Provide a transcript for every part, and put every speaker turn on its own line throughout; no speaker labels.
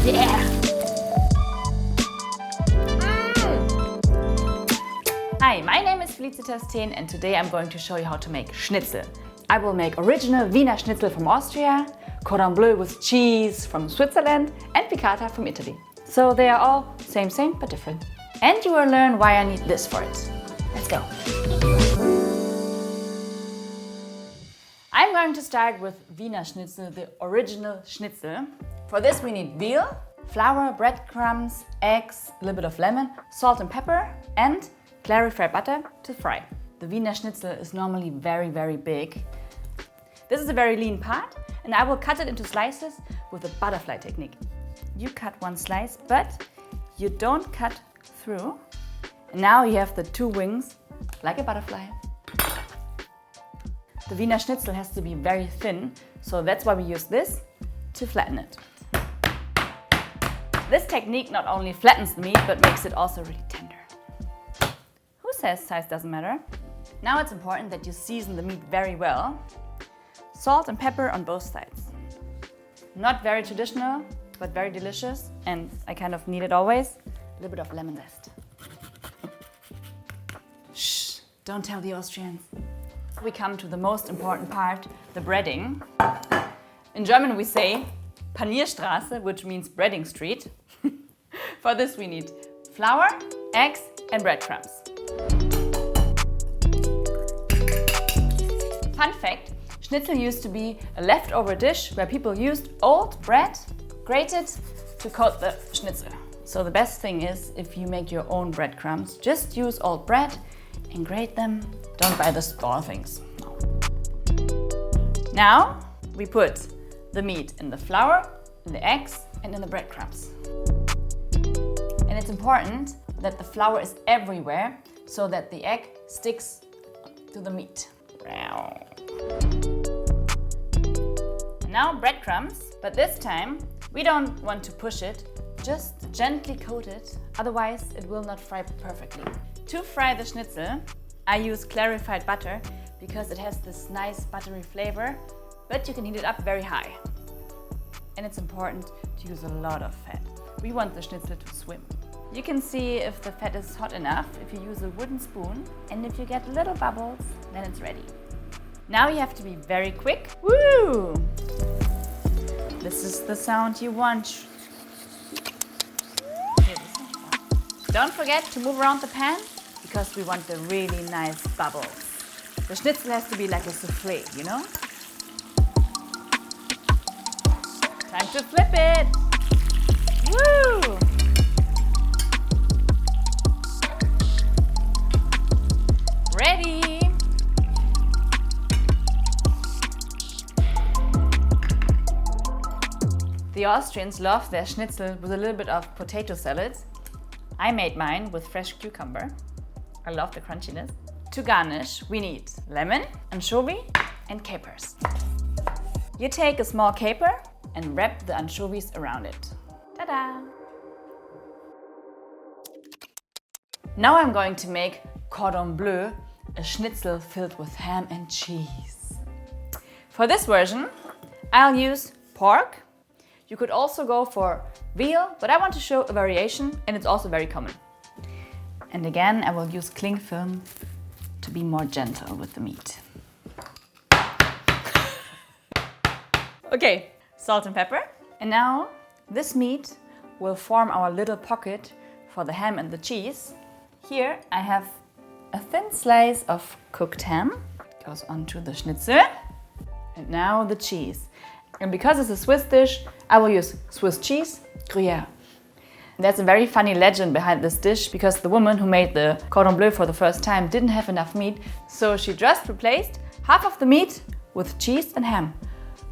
Yeah! Hi, my name is Felicitas and today I'm going to show you how to make Schnitzel. I will make original Wiener Schnitzel from Austria, Cordon Bleu with cheese from Switzerland and Piata from Italy. So they are all same but different. And you will learn why I need this for it. Let's go! I'm going to start with Wiener Schnitzel, the original Schnitzel. For this we need veal, flour, breadcrumbs, eggs, a little bit of lemon, salt and pepper, and clarified butter to fry. The Wiener Schnitzel is normally very big. This is a very lean part, and I will cut it into slices with the butterfly technique. You cut one slice, but you don't cut through. And now you have the two wings like a butterfly. The Wiener Schnitzel has to be very thin, so that's why we use this to flatten it. This technique not only flattens the meat, but makes it also really tender. Who says size doesn't matter? Now it's important that you season the meat very well. Salt and pepper on both sides. Not very traditional, but very delicious, and I kind of need it always. A little bit of lemon zest. Shh, don't tell the Austrians. We come to the most important part, the breading. In German we say Panierstraße, which means breading street. For this we need flour, eggs and breadcrumbs. Fun fact, Schnitzel used to be a leftover dish where people used old bread, grated, to coat the Schnitzel. So the best thing is, if you make your own breadcrumbs, just use old bread and grate them. Don't buy the store things. No. Now we put the meat in the flour, in the eggs and in the breadcrumbs. And it's important that the flour is everywhere so that the egg sticks to the meat. Now breadcrumbs, but this time we don't want to push it, just gently coat it, otherwise it will not fry perfectly. To fry the Schnitzel, I use clarified butter because it has this nice buttery flavor, but you can heat it up very high. And it's important to use a lot of fat. We want the Schnitzel to swim. You can see if the fat is hot enough if you use a wooden spoon, and if you get little bubbles, then it's ready. Now you have to be very quick. Woo! This is the sound you want. Don't forget to move around the pan because we want the really nice bubbles. The Schnitzel has to be like a soufflé, you know? Time to flip it! Woo! Ready! The Austrians love their Schnitzel with a little bit of potato salad. I made mine with fresh cucumber. I love the crunchiness. To garnish, we need lemon, anchovy and capers. You take a small caper and wrap the anchovies around it. Ta-da! Now I'm going to make Cordon Bleu, a Schnitzel filled with ham and cheese. For this version, I'll use pork. You could also go for veal, but I want to show a variation and it's also very common. And again, I will use cling film to be more gentle with the meat. Okay, salt and pepper. And now this meat will form our little pocket for the ham and the cheese. Here I have a thin slice of cooked ham. Goes onto the Schnitzel. And now the cheese. And because it's a Swiss dish, I will use Swiss cheese, Gruyere. There's a very funny legend behind this dish because the woman who made the Cordon Bleu for the first time didn't have enough meat, so she just replaced half of the meat with cheese and ham.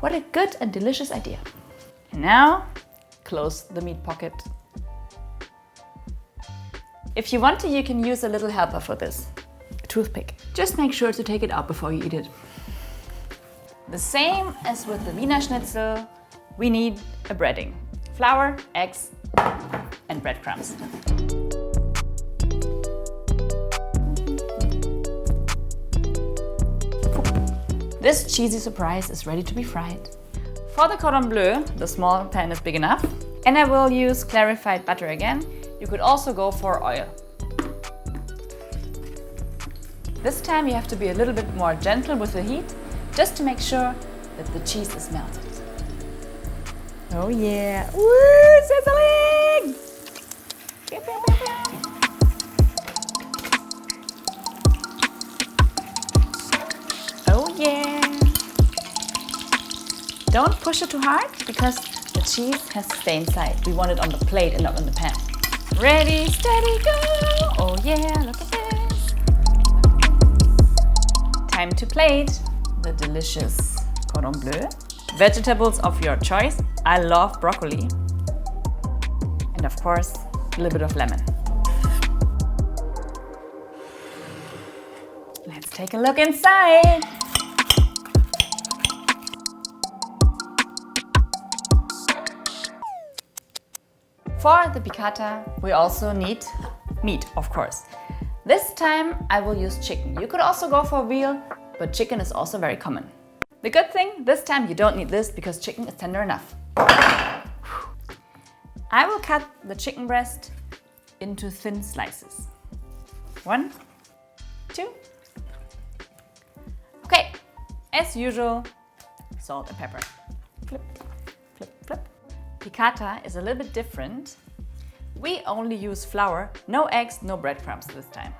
What a good and delicious idea. And now, close the meat pocket. If you want to, you can use a little helper for this, a toothpick. Just make sure to take it out before you eat it. The same as with the Wiener Schnitzel, we need a breading. Flour, eggs, and breadcrumbs. This cheesy surprise is ready to be fried. For the Cordon Bleu, the small pan is big enough. And I will use clarified butter again. You could also go for oil. This time you have to be a little bit more gentle with the heat, just to make sure that the cheese is melted. Oh yeah! Woo! Sizzling! Pew, pew, pew, pew. Oh yeah! Don't push it too hard because the cheese has to stay inside. We want it on the plate and not on the pan. Ready, steady, go! Oh yeah, look at this! Time to plate the delicious Cordon Bleu. Vegetables of your choice. I love broccoli. And of course, a little bit of lemon. Let's take a look inside. For the piccata, we also need meat, of course. This time I will use chicken. You could also go for veal, but chicken is also very common. The good thing, this time you don't need this because chicken is tender enough. I will cut the chicken breast into thin slices. 1, 2. Okay, as usual, salt and pepper. Flip, flip, flip. Piccata is a little bit different. We only use flour, no eggs, no breadcrumbs this time.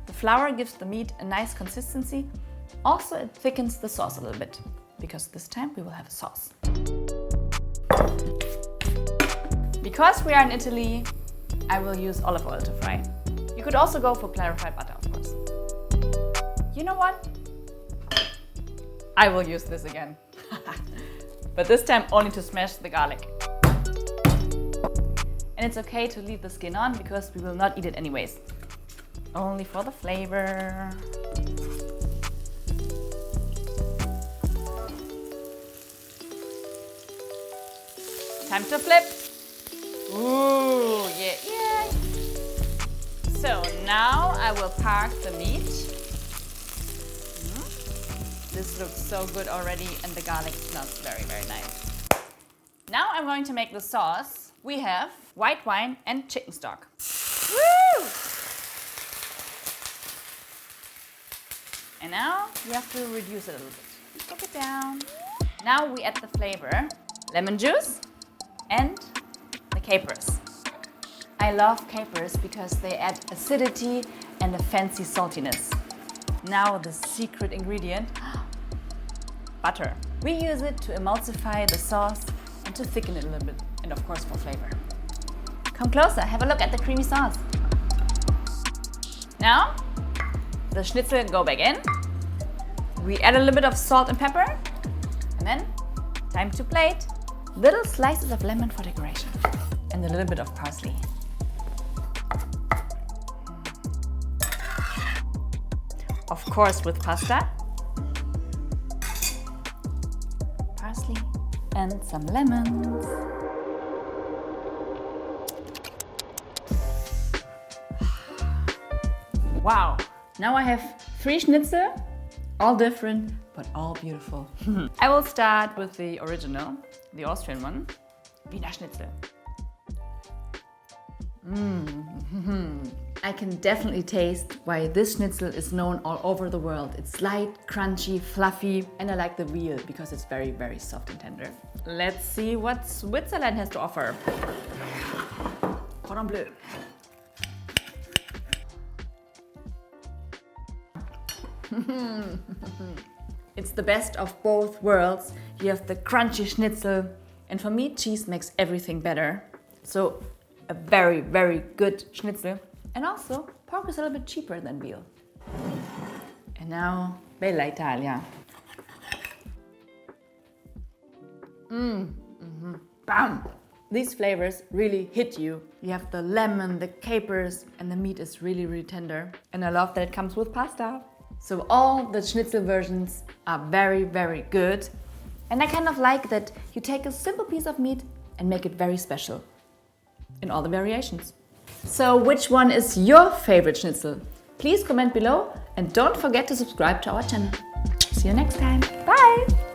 The flour gives the meat a nice consistency. Also, it thickens the sauce a little bit, because this time we will have a sauce. Because we are in Italy, I will use olive oil to fry. You could also go for clarified butter, of course. You know what? I will use this again. But this time only to smash the garlic. And it's okay to leave the skin on because we will not eat it anyways. Only for the flavor. Time to flip. Ooh, yeah, yeah. So now I will park the meat. This looks so good already and the garlic smells very, very nice. Now I'm going to make the sauce. We have white wine and chicken stock. Woo! And now you have to reduce it a little bit. Cook it down. Now we add the flavor, lemon juice and the capers. I love capers because they add acidity and a fancy saltiness. Now the secret ingredient, butter. We use it to emulsify the sauce and to thicken it a little bit, and of course for flavor. Come closer, have a look at the creamy sauce. Now, the schnitzel go back in. We add a little bit of salt and pepper, and then time to plate. Little slices of lemon for decoration, and a little bit of parsley. Of course with pasta. Parsley and some lemons. Wow! Now I have 3 schnitzel, all different, but all beautiful. I will start with the original, the Austrian one, Wiener Schnitzel. I can definitely taste why this schnitzel is known all over the world. It's light, crunchy, fluffy, and I like the veal because it's very, very soft and tender. Let's see what Switzerland has to offer. Cordon Bleu. It's the best of both worlds. You have the crunchy schnitzel, and for me, cheese makes everything better. So a very, very good schnitzel. And also, pork is a little bit cheaper than veal. And now, Bella Italia. Bam! These flavors really hit you. You have the lemon, the capers, and the meat is really, really tender. And I love that it comes with pasta. So all the schnitzel versions are very, very good. And I kind of like that you take a simple piece of meat and make it very special in all the variations. So which one is your favorite schnitzel? Please comment below and don't forget to subscribe to our channel. See you next time. Bye!